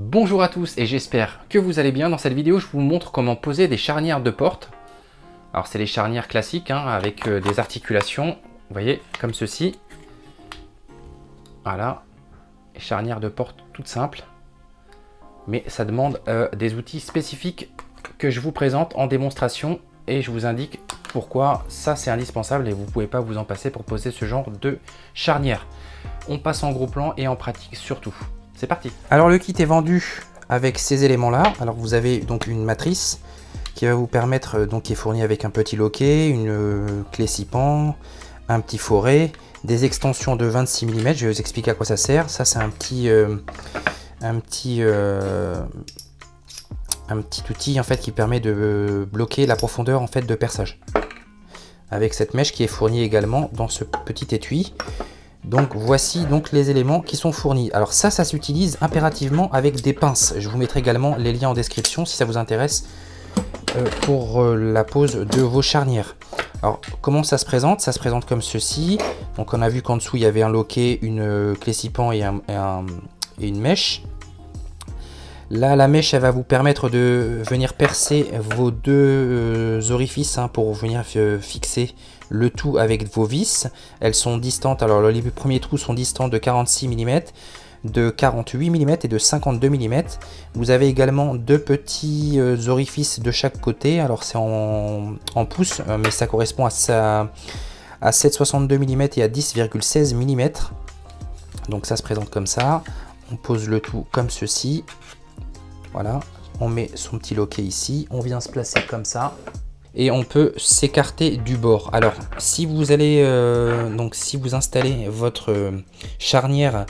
Bonjour à tous et j'espère que vous allez bien. Dans cette vidéo, je vous montre comment poser des charnières de porte. Alors c'est les charnières classiques avec des articulations, vous voyez, comme ceci. Voilà, les charnières de porte toutes simples. Mais ça demande des outils spécifiques que je vous présente en démonstration et je vous indique pourquoi ça c'est indispensable et vous ne pouvez pas vous en passer pour poser ce genre de charnière. On passe en gros plan et en pratique surtout. C'est parti. Alors le kit est vendu avec ces éléments là. Alors vous avez donc une matrice qui va vous permettre, donc qui est fournie avec un petit loquet, une clé 6 pans, un petit foret, des extensions de 26 mm. Je vais vous expliquer à quoi ça sert. Ça c'est un petit outil en fait qui permet de bloquer la profondeur en fait de perçage. Avec cette mèche qui est fournie également dans ce petit étui. Donc voici donc les éléments qui sont fournis. Alors ça s'utilise impérativement avec des pinces. Je vous mettrai également les liens en description si ça vous intéresse pour la pose de vos charnières. Alors comment ça se présente? Ça se présente comme ceci. Donc on a vu qu'en dessous il y avait un loquet, une clé 6 pans et une mèche. Là la mèche elle va vous permettre de venir percer vos deux orifices pour venir fixer le tout avec vos vis. Elles sont distantes, alors les premiers trous sont distants de 46 mm, de 48 mm et de 52 mm. Vous avez également deux petits orifices de chaque côté, alors c'est en pouces, mais ça correspond à 7,62 mm et à 10,16 mm. Donc ça se présente comme ça. On pose le tout comme ceci. Voilà, on met son petit loquet ici, on vient se placer comme ça. Et on peut s'écarter du bord. Alors si vous allez si vous installez votre charnière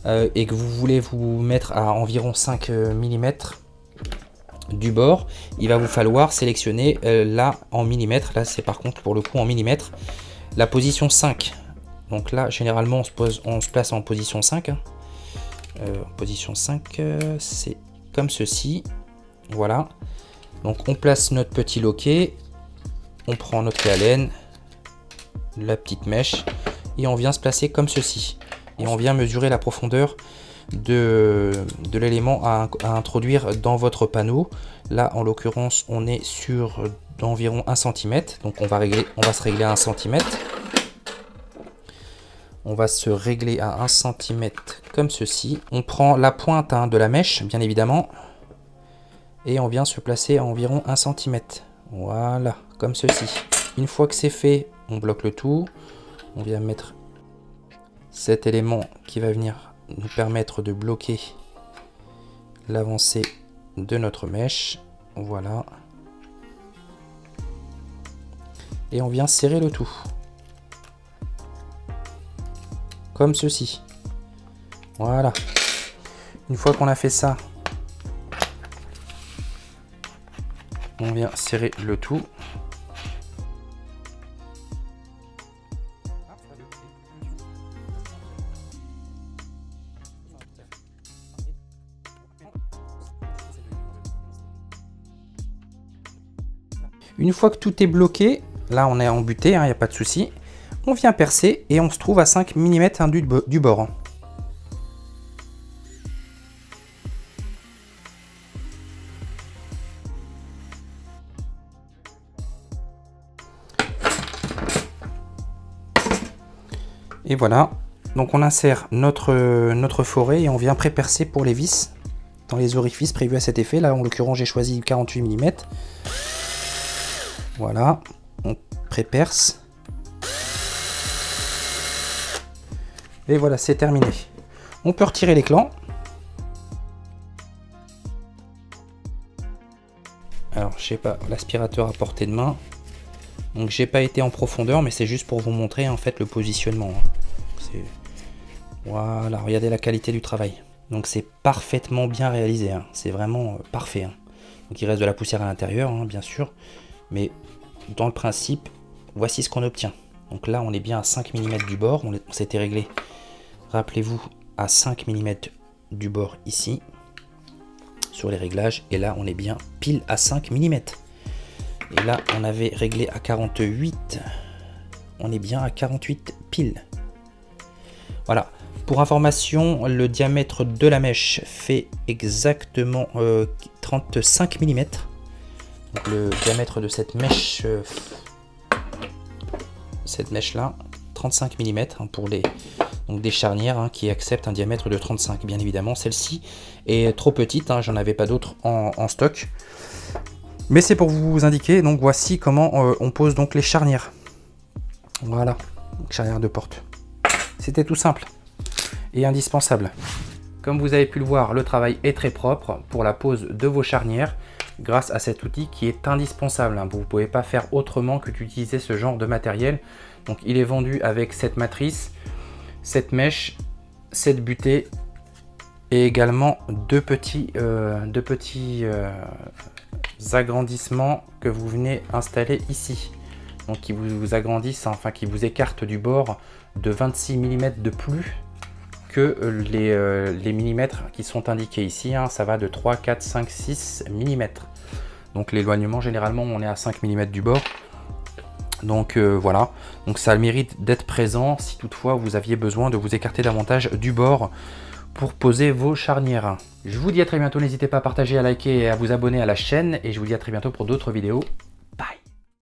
et que vous voulez vous mettre à environ 5 mm du bord, il va vous falloir sélectionner là en millimètres. Là c'est par contre pour le coup en millimètres la position 5. Donc là généralement on se place en position 5. En position 5 c'est comme ceci. Voilà, donc on place notre petit loquet, on prend notre clé Allen, la petite mèche et on vient se placer comme ceci et on vient mesurer la profondeur de l'élément à introduire dans votre panneau. Là en l'occurrence on est sur d'environ 1 cm, donc on va se régler à 1 cm. On va se régler à 1 cm comme ceci. On prend la pointe de la mèche bien évidemment et on vient se placer à environ 1 cm. Voilà, comme ceci. Une fois que c'est fait, on bloque le tout. On vient mettre cet élément qui va venir nous permettre de bloquer l'avancée de notre mèche. Voilà. Et on vient serrer le tout. Comme ceci. Voilà. Une fois qu'on a fait ça, on vient serrer le tout. Une fois que tout est bloqué, là on est embuté, il n'y a pas de souci. On vient percer et on se trouve à 5 mm du bord. Et voilà, donc on insère notre foret et on vient pré-percer pour les vis dans les orifices prévus à cet effet. Là en l'occurrence j'ai choisi 48 mm. Voilà, on pré-perce. Et voilà, c'est terminé. On peut retirer les clans. Alors, je sais pas, l'aspirateur à portée de main. Donc, j'ai pas été en profondeur, mais c'est juste pour vous montrer en fait le positionnement. Voilà, regardez la qualité du travail. Donc, c'est parfaitement bien réalisé. C'est vraiment parfait. Donc, il reste de la poussière à l'intérieur, bien sûr. Mais dans le principe, voici ce qu'on obtient. Donc là, on est bien à 5 mm du bord. On s'était réglé, rappelez-vous, à 5 mm du bord ici, sur les réglages. Et là, on est bien pile à 5 mm. Et là, on avait réglé à 48. On est bien à 48 pile. Voilà. Pour information, le diamètre de la mèche fait exactement 35 mm. Donc le diamètre de cette mèche là, 35 mm pour les donc des charnières qui acceptent un diamètre de 35. Bien évidemment, celle-ci est trop petite, j'en avais pas d'autres en stock. Mais c'est pour vous indiquer, donc voici comment on pose donc les charnières. Voilà, charnières de porte. C'était tout simple et indispensable. Comme vous avez pu le voir, le travail est très propre pour la pose de vos charnières grâce à cet outil qui est indispensable. Vous ne pouvez pas faire autrement que d'utiliser ce genre de matériel. Donc il est vendu avec cette matrice, cette mèche, cette butée et également deux petits agrandissements que vous venez installer ici. Donc qui vous agrandissent, enfin qui vous écartent du bord de 26 mm de plus que les millimètres qui sont indiqués ici. Ça va de 3, 4, 5, 6 mm. Donc l'éloignement, généralement, on est à 5 mm du bord. Donc voilà, donc ça a le mérite d'être présent si toutefois vous aviez besoin de vous écarter davantage du bord pour poser vos charnières. Je vous dis à très bientôt, n'hésitez pas à partager, à liker et à vous abonner à la chaîne. Et je vous dis à très bientôt pour d'autres vidéos. Bye!